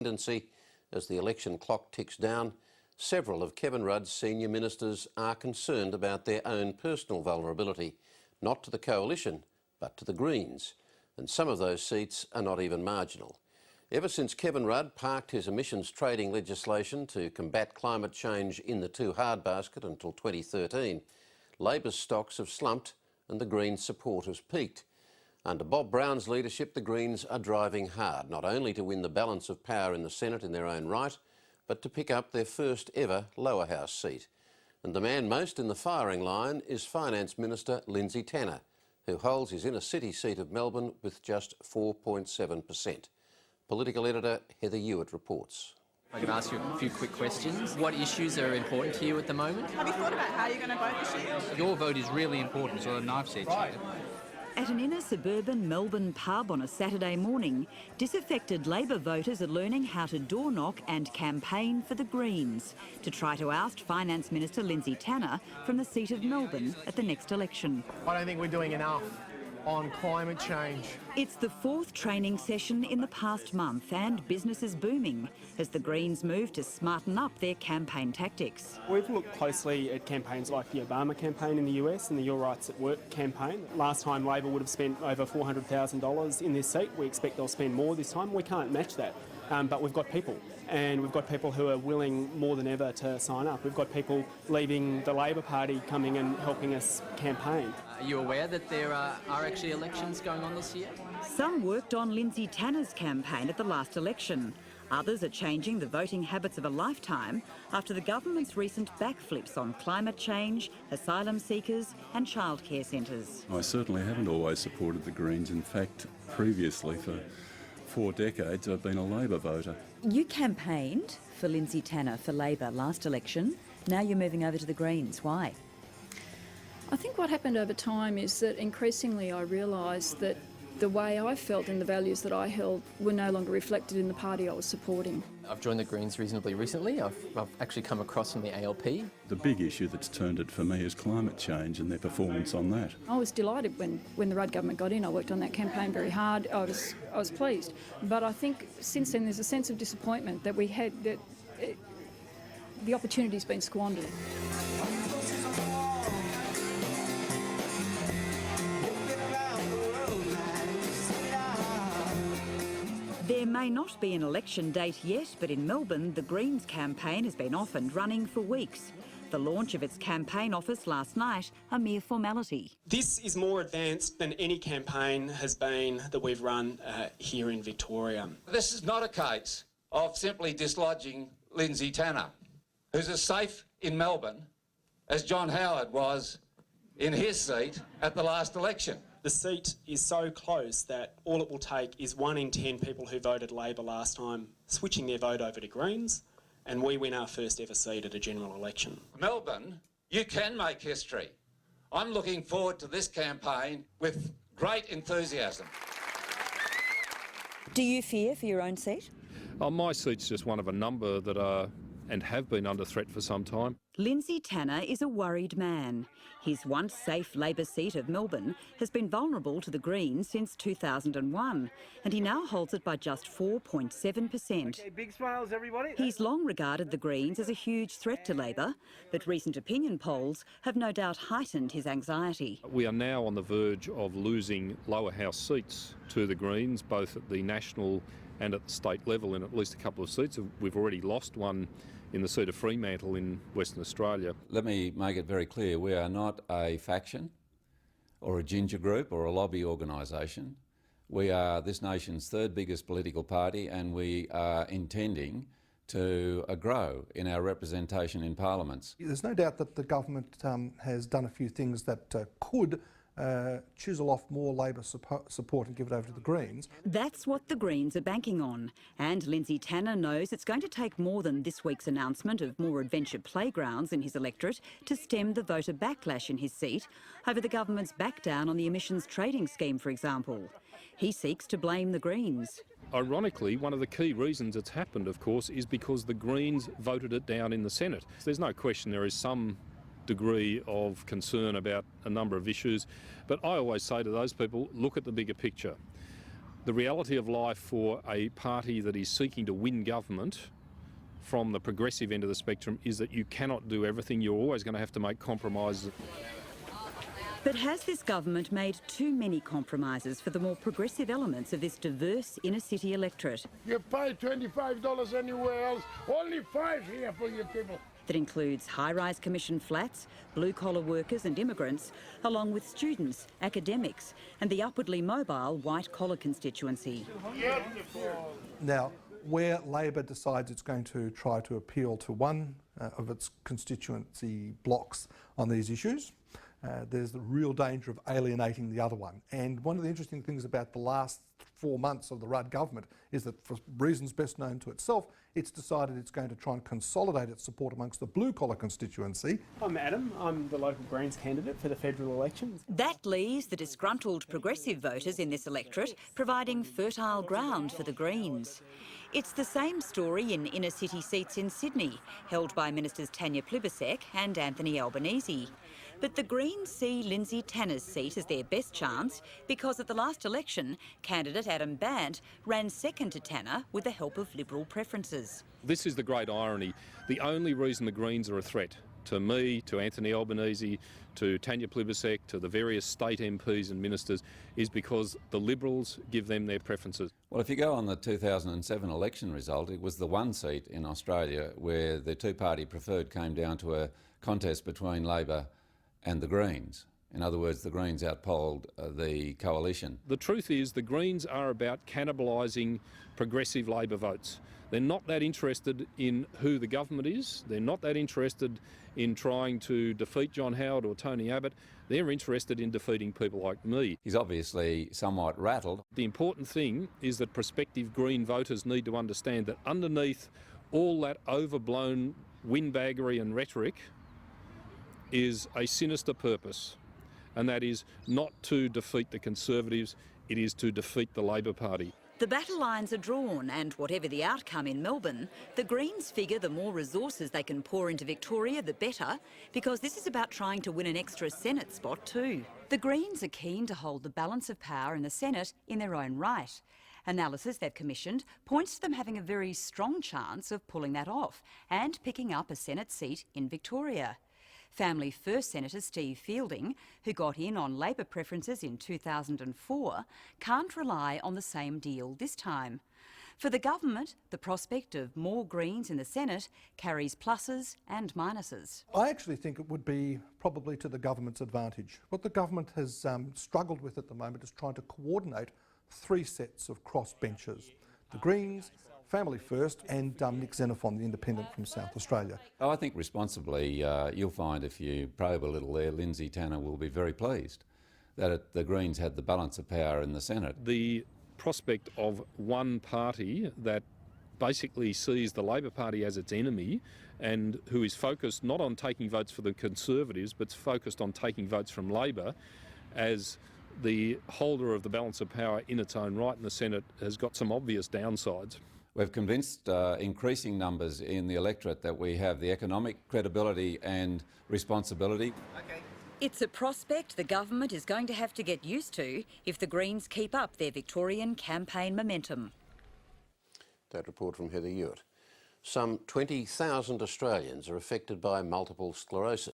tendency as the election clock ticks down. Several of Kevin Rudd's senior ministers are concerned about their own personal vulnerability, not to the coalition, but to the Greens. And some of those seats are not even marginal. Ever since Kevin Rudd parked his emissions trading legislation to combat climate change in the too hard basket until 2013, Labor's stocks have slumped and the Greens' support has peaked. Under Bob Brown's leadership, the Greens are driving hard, not only to win the balance of power in the Senate in their own right, but to pick up their first ever lower house seat. And the man most in the firing line is Finance Minister Lindsay Tanner, who holds his inner city seat of Melbourne with just 4.7%. Political editor Heather Hewitt reports. I can ask you a few quick questions. What issues are important to you at the moment? Have you thought about how you're going to vote this year? Your vote is really important, so I've said to you. At an inner suburban Melbourne pub on a Saturday morning, disaffected Labor voters are learning how to door knock and campaign for the Greens to try to oust Finance Minister Lindsay Tanner from the seat of Melbourne at the next election. I don't think we're doing enough on climate change. It's the fourth training session in the past month and business is booming as the Greens move to smarten up their campaign tactics. We've looked closely at campaigns like the Obama campaign in the US and the Your Rights at Work campaign. Last time Labor would have spent over $400,000 in this seat. We expect they'll spend more this time. We can't match that. But we've got people, and we've got people who are willing more than ever to sign up. We've got people leaving the Labor Party coming and helping us campaign. Are you aware that there are actually elections going on this year? Some worked on Lindsay Tanner's campaign at the last election. Others are changing the voting habits of a lifetime after the government's recent backflips on climate change, asylum seekers and childcare centres. I certainly haven't always supported the Greens. In fact, previously for 4 decades I've been a Labor voter. You campaigned for Lindsay Tanner for Labor last election. Now you're moving over to the Greens. Why? I think what happened over time is that increasingly I realised that the way I felt and the values that I held were no longer reflected in the party I was supporting. I've joined the Greens reasonably recently. I've actually come across from the ALP. The big issue that's turned it for me is climate change and their performance on that. I was delighted when the Rudd government got in. I worked on that campaign very hard. I was pleased. But I think since then there's a sense of disappointment that we had, that the opportunity's been squandered. There may not be an election date yet, but in Melbourne, the Greens campaign has been off and running for weeks. The launch of its campaign office last night, a mere formality. This is more advanced than any campaign has been that we've run here in Victoria. This is not a case of simply dislodging Lindsay Tanner, who's as safe in Melbourne as John Howard was in his seat at the last election. The seat is so close that all it will take is 1 in 10 people who voted Labor last time switching their vote over to Greens, and we win our first ever seat at a general election. Melbourne, you can make history. I'm looking forward to this campaign with great enthusiasm. Do you fear for your own seat? My seat's just one of a number that are and have been under threat for some time. Lindsay Tanner is a worried man. His once safe Labor seat of Melbourne has been vulnerable to the Greens since 2001, and he now holds it by just 4.7%. Okay, big smiles, everybody. He's long regarded the Greens as a huge threat to Labor, but recent opinion polls have no doubt heightened his anxiety. We are now on the verge of losing lower house seats to the Greens, both at the national and at the state level in at least a couple of seats. We've already lost one in the seat of Fremantle in Western Australia. Let me make it very clear, we are not a faction or a ginger group or a lobby organisation. We are this nation's 3rd biggest political party, and we are intending to grow in our representation in parliaments. There's no doubt that the government has done a few things that could chisel off more Labor support and give it over to the Greens. That's what the Greens are banking on. And Lindsay Tanner knows it's going to take more than this week's announcement of more adventure playgrounds in his electorate to stem the voter backlash in his seat over the government's back down on the emissions trading scheme, for example. He seeks to blame the Greens. Ironically, one of the key reasons it's happened, of course, is because the Greens voted it down in the Senate. There's no question there is some degree of concern about a number of issues, but I always say to those people, look at the bigger picture. The reality of life for a party that is seeking to win government from the progressive end of the spectrum is that you cannot do everything. You're always going to have to make compromises. But has this government made too many compromises for the more progressive elements of this diverse inner-city electorate? You pay $25 anywhere else, only $5 here for you people. That includes high-rise commission flats, blue-collar workers and immigrants, along with students, academics and the upwardly mobile white-collar constituency. Now, where Labor decides it's going to try to appeal to one of its constituency blocks on these issues, there's the real danger of alienating the other one. And one of the interesting things about the last 4 months of the Rudd government is that, for reasons best known to itself, it's decided it's going to try and consolidate its support amongst the blue-collar constituency. I'm Adam. I'm the local Greens candidate for the federal elections. That leaves the disgruntled progressive voters in this electorate providing fertile ground for the Greens. It's the same story in inner-city seats in Sydney, held by Ministers Tanya Plibersek and Anthony Albanese. But the Greens see Lindsay Tanner's seat as their best chance because at the last election, candidate Adam Bandt ran second to Tanner with the help of Liberal preferences. This is the great irony. The only reason the Greens are a threat to me, to Anthony Albanese, to Tanya Plibersek, to the various state MPs and ministers is because the Liberals give them their preferences. Well, if you go on the 2007 election result, it was the one seat in Australia where the two-party preferred came down to a contest between Labor and the Greens. In other words, the Greens outpolled the coalition. The truth is the Greens are about cannibalising progressive Labor votes. They're not that interested in who the government is. They're not that interested in trying to defeat John Howard or Tony Abbott. They're interested in defeating people like me. He's obviously somewhat rattled. The important thing is that prospective Green voters need to understand that underneath all that overblown windbaggery and rhetoric is a sinister purpose, and that is not to defeat the Conservatives, it is to defeat the Labor Party. The battle lines are drawn and whatever the outcome in Melbourne, the Greens figure the more resources they can pour into Victoria, the better, because this is about trying to win an extra Senate spot too. The Greens are keen to hold the balance of power in the Senate in their own right. Analysis they've commissioned points to them having a very strong chance of pulling that off and picking up a Senate seat in Victoria. Family First Senator Steve Fielding, who got in on Labor preferences in 2004, can't rely on the same deal this time. For the government, the prospect of more Greens in the Senate carries pluses and minuses. I actually think it would be probably to the government's advantage. What the government has struggled with at the moment is trying to coordinate three sets of crossbenchers: the Greens, Family First and Nick Xenophon, the independent from South Australia. Oh, I think responsibly, you'll find if you probe a little there, Lindsay Tanner will be very pleased that the Greens had the balance of power in the Senate. The prospect of one party that basically sees the Labor Party as its enemy and who is focused not on taking votes for the Conservatives but focused on taking votes from Labor as the holder of the balance of power in its own right in the Senate has got some obvious downsides. We've convinced increasing numbers in the electorate that we have the economic credibility and responsibility. It's a prospect the government is going to have to get used to if the Greens keep up their Victorian campaign momentum. That report from Heather Hewitt. Some 20,000 Australians are affected by multiple sclerosis.